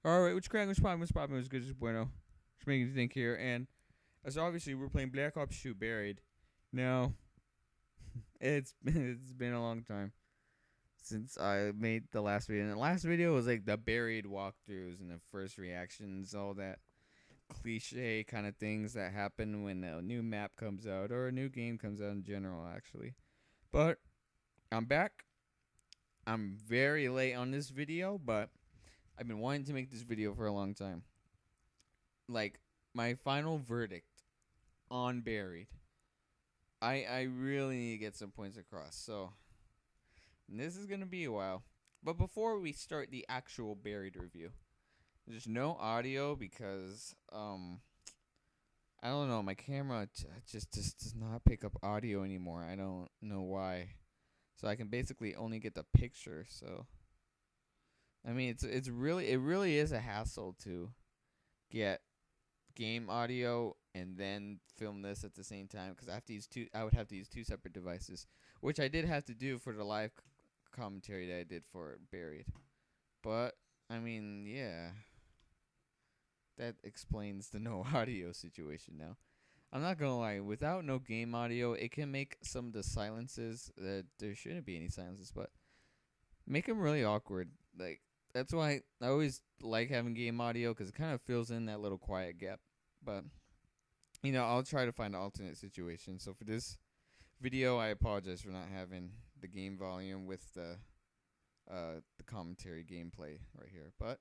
All right, what's cracking? What's popping? What's popping? What's good? What's bueno? Just making you think here. And as obviously we're playing Black Ops 2 Buried. Now it's been a long time since I made the last video. And the last video was like the Buried walkthroughs and the first reactions, all that cliche kind of things that happen when a new map comes out or a new game comes out in general, actually. But I'm back. I'm very late on this video, but I've been wanting to make this video for a long time. Like my final verdict on Buried. I really need to get some points across. So this is gonna be a while. But before we start the actual Buried review, there's no audio because I don't know, my camera just does not pick up audio anymore. I don't know why. So I can basically only get the picture. So I mean, it really is a hassle to get game audio and then film this at the same time because I would have to use two separate devices, which I did have to do for the live commentary that I did for Buried. But I mean, yeah, that explains the no audio situation now. I'm not gonna lie, without no game audio, it can make some of the silences that there shouldn't be any silences, but make them really awkward. Like that's why I always like having game audio because it kind of fills in that little quiet gap. But I'll try to find an alternate situation. So for this video, I apologize for not having the game volume with the commentary gameplay right here. But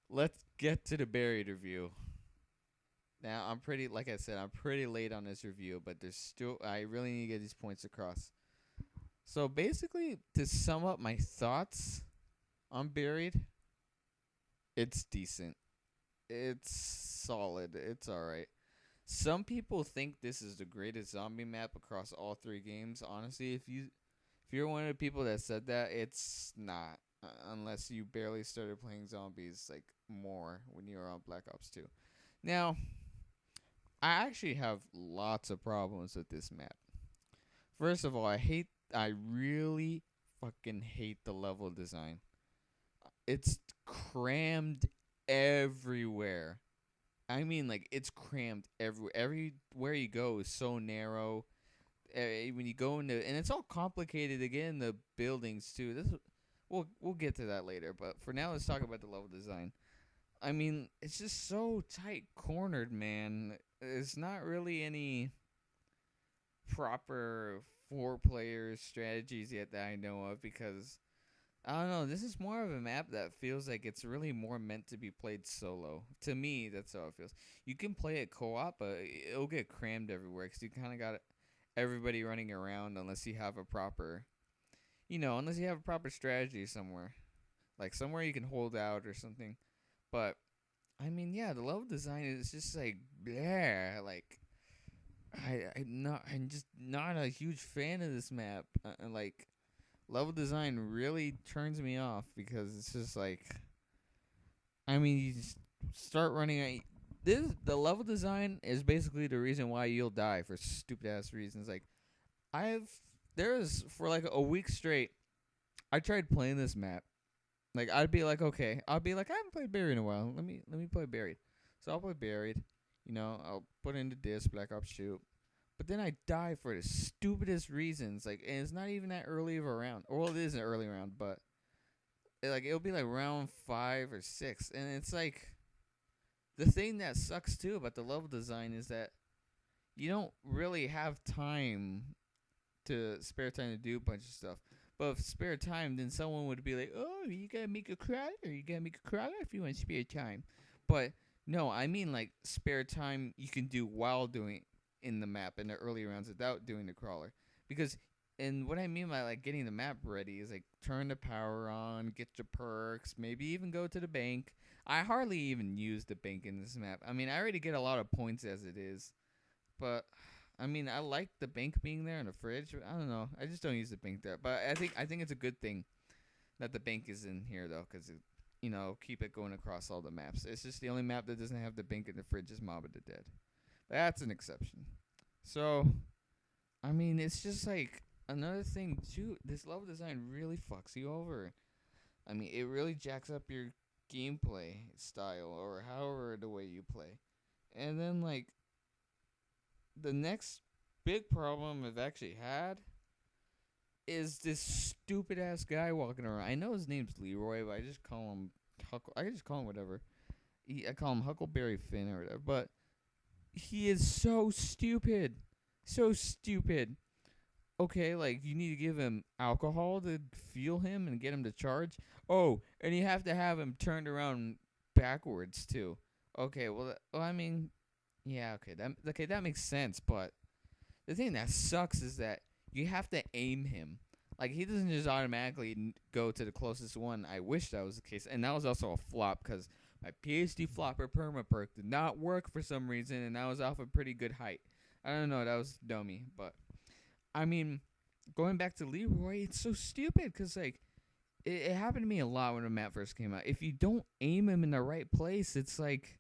let's get to the Buried review. Now like I said, I'm pretty late on this review, but I really need to get these points across. So basically, to sum up my thoughts on Buried, it's decent. It's solid. It's alright. Some people think this is the greatest zombie map across all three games. Honestly, if you're one of the people that said that, it's not. Unless you barely started playing zombies like more when you were on Black Ops 2. Now, I actually have lots of problems with this map. First of all, I really fucking hate the level design. It's crammed everywhere. I mean, like it's crammed everywhere. Everywhere you go is so narrow. When you go into, and it's all complicated again. The buildings too. We'll get to that later. But for now, let's talk about the level design. I mean, it's just so tight cornered, man. There's not really any proper four player strategies yet that I know of because I don't know. This is more of a map that feels like it's really more meant to be played solo. To me, that's how it feels. You can play it co-op, but it'll get crammed everywhere because you kind of got everybody running around unless you have a proper, unless you have a proper strategy somewhere, like somewhere you can hold out or something. But I mean, yeah, the level design is just like, yeah, like I'm just not a huge fan of this map. Like level design really turns me off because it's just like I mean you just start running the level design is basically the reason why you'll die for stupid ass reasons. Like I've there's for like a week straight I tried playing this map. Like I'd be like, okay, I'll be like, I haven't played Buried in a while. Let me play Buried. So I'll play Buried. I'll put in the disc Black Ops 2. But then I die for the stupidest reasons. Like, and it's not even that early of a round. Or well, it is an early round, but it'll be like round 5 or 6, and it's like the thing that sucks too about the level design is that you don't really have time to spare time to do a bunch of stuff. But if spare time, then someone would be like, "Oh, you gotta make a crawler. You gotta make a crawler if you want spare time." But no, I mean like spare time you can do while doing in the map in the early rounds without doing the crawler. Because and what I mean by like getting the map ready is like turn the power on, get your perks, maybe even go to the bank. I hardly even use the bank in this map. I mean, I already get a lot of points as it is, but I mean, I like the bank being there in the fridge. I don't know. I just don't use the bank there. But I think it's a good thing that the bank is in here though, because keep it going across all the maps. It's just the only map that doesn't have the bank in the fridge is Mob of the Dead. That's an exception. So I mean, it's just like another thing too. This level design really fucks you over. I mean, it really jacks up your gameplay style or however the way you play. And then like the next big problem I've actually had is this stupid ass guy walking around. I know his name's Leroy, but I just call him I just call him whatever. I call him Huckleberry Finn or whatever. But he is so stupid, so stupid. Okay, like you need to give him alcohol to fuel him and get him to charge. Oh, and you have to have him turned around backwards too. Okay, well I mean, yeah, okay, that makes sense. But the thing that sucks is that you have to aim him. Like he doesn't just automatically go to the closest one. I wish that was the case, and that was also a flop because my PhD flopper perma perk did not work for some reason, and I was off a pretty good height. I don't know, that was dummy, but I mean, going back to Leroy, it's so stupid because like it happened to me a lot when the map first came out. If you don't aim him in the right place, it's like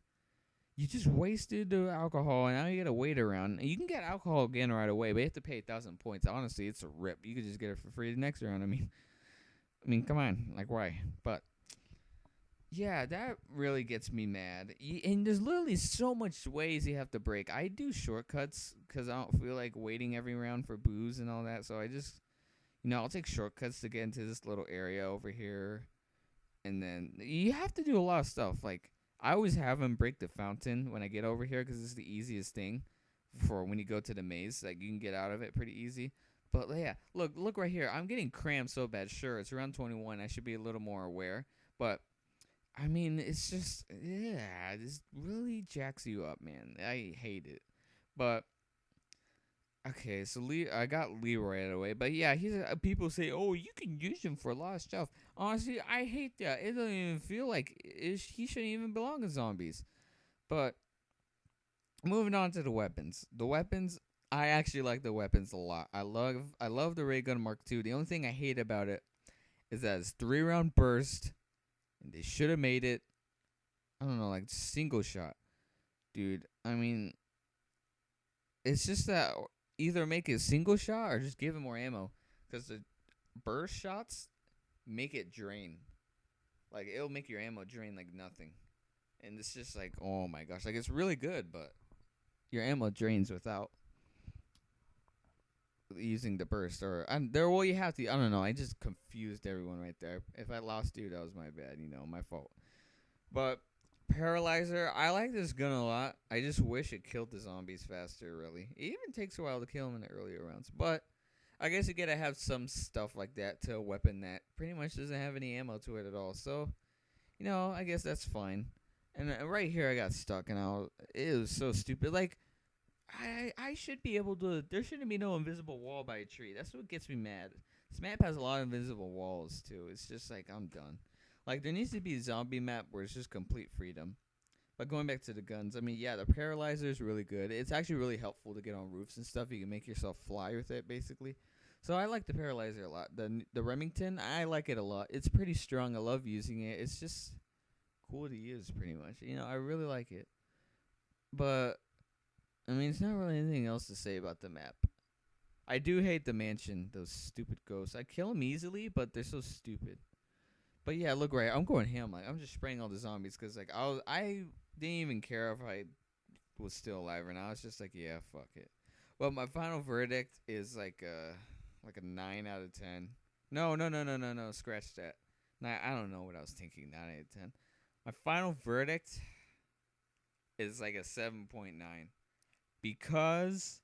you just wasted the alcohol, and now you gotta wait around. You can get alcohol again right away, but you have to pay 1,000 points. Honestly, it's a rip. You could just get it for free the next round. I mean, come on, like why? But yeah, that really gets me mad. And there's literally so much ways you have to break. I do shortcuts because I don't feel like waiting every round for booze and all that. So I just, I'll take shortcuts to get into this little area over here. And then you have to do a lot of stuff. Like, I always have him break the fountain when I get over here because it's the easiest thing for when you go to the maze. Like, you can get out of it pretty easy. But yeah, look right here. I'm getting crammed so bad. Sure, it's around 21. I should be a little more aware. But I mean, it's just, yeah, this really jacks you up, man. I hate it. But, okay, so I got Leroy out of the way. But yeah, people say, oh, you can use him for a lot of stuff. Honestly, I hate that. It doesn't even feel like he shouldn't even belong in zombies. But, moving on to the weapons. The weapons, I actually like the weapons a lot. I love the Ray Gun Mark II. The only thing I hate about it is that it's 3-round burst. And they should have made it, I don't know, like single shot. Dude, I mean, it's just that either make it single shot or just give it more ammo. Because the burst shots make it drain. Like, it'll make your ammo drain like nothing. And it's just like, oh my gosh. Like, it's really good, but your ammo drains without using the burst. Well, you have to, I don't know. I just confused everyone right there. If I lost you, that was my bad, my fault. But Paralyzer, I like this gun a lot. I just wish it killed the zombies faster, really. It even takes a while to kill them in the earlier rounds. But I guess you gotta have some stuff like that to a weapon that pretty much doesn't have any ammo to it at all. So, I guess that's fine. And right here I got stuck, and it was so stupid. Like, I should be able to. There shouldn't be no invisible wall by a tree. That's what gets me mad. This map has a lot of invisible walls too. It's just like I'm done. Like there needs to be a zombie map where it's just complete freedom. But going back to the guns, I mean, yeah, the paralyzer is really good. It's actually really helpful to get on roofs and stuff. You can make yourself fly with it, basically. So I like the paralyzer a lot. The Remington, I like it a lot. It's pretty strong. I love using it. It's just cool to use, pretty much. I really like it. But I mean, it's not really anything else to say about the map. I do hate the mansion, those stupid ghosts. I kill them easily, but they're so stupid. But yeah, look right. I'm going ham. Like I'm just spraying all the zombies because like I didn't even care if I was still alive or not. I was just like, yeah, fuck it. Well, my final verdict is like a 9 out of 10. No. Scratch that. I don't know what I was thinking. 9 out of 10. My final verdict is like a 7.9 because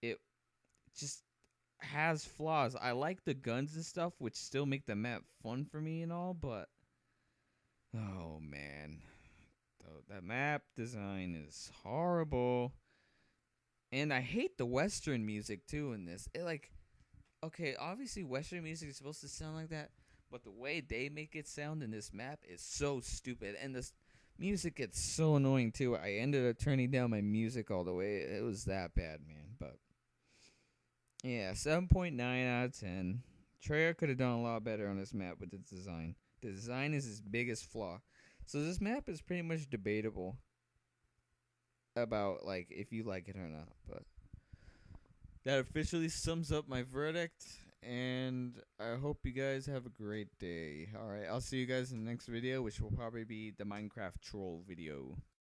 it just has flaws. I like the guns and stuff, which still make the map fun for me and all, but oh man, that map design is horrible. And I hate the Western music too in this. Okay, obviously Western music is supposed to sound like that, but the way they make it sound in this map is so stupid, and this music gets so annoying too. I ended up turning down my music all the way. It was that bad, man. But yeah, 7.9 out of 10. Treyarch could have done a lot better on this map with the design. The design is his biggest flaw. So this map is pretty much debatable about like if you like it or not. But that officially sums up my verdict. And I hope you guys have a great day. Alright, I'll see you guys in the next video, which will probably be the Minecraft troll video.